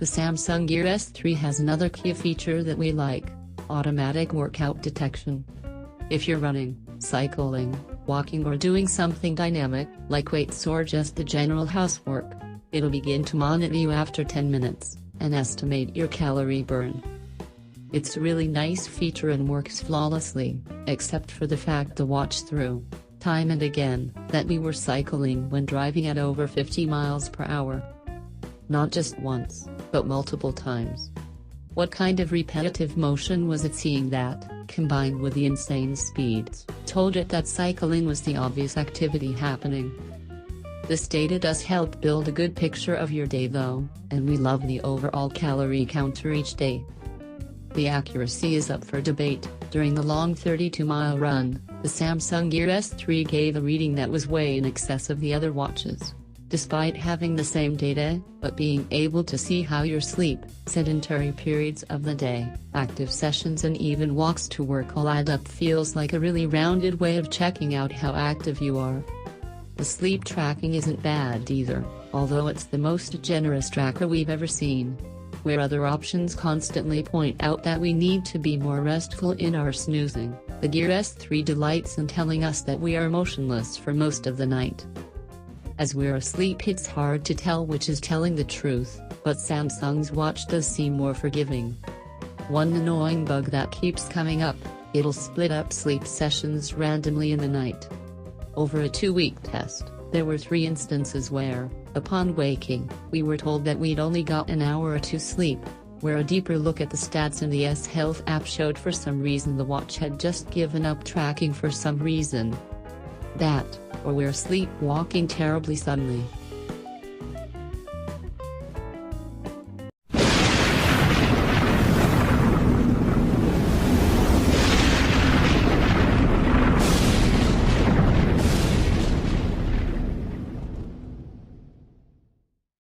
The Samsung Gear S3 has another key feature that we like: automatic workout detection. If you're running, cycling, walking or doing something dynamic, like weights or just the general housework, it'll begin to monitor you after 10 minutes, and estimate your calorie burn. It's a really nice feature and works flawlessly, except for the fact the watch threw, time and again, that we were cycling when driving at over 50 miles per hour. Not just once, but multiple times. What kind of repetitive motion was it seeing that, combined with the insane speeds, told it that cycling was the obvious activity happening? This data does help build a good picture of your day though, and we love the overall calorie counter each day. The accuracy is up for debate. During the long 32-mile run, the Samsung Gear S3 gave a reading that was way in excess of the other watches. Despite having the same data, but being able to see how your sleep, sedentary periods of the day, active sessions and even walks to work all add up feels like a really rounded way of checking out how active you are. The sleep tracking isn't bad either, although it's the most generous tracker we've ever seen. Where other options constantly point out that we need to be more restful in our snoozing, the Gear S3 delights in telling us that we are motionless for most of the night. As we're asleep, it's hard to tell which is telling the truth, but Samsung's watch does seem more forgiving. One annoying bug that keeps coming up: it'll split up sleep sessions randomly in the night. Over a 2-week test, there were 3 instances where, upon waking, we were told that we'd only got an hour or 2 sleep, where a deeper look at the stats in the S Health app showed for some reason the watch had just given up tracking for some reason. That, or we're sleepwalking terribly suddenly.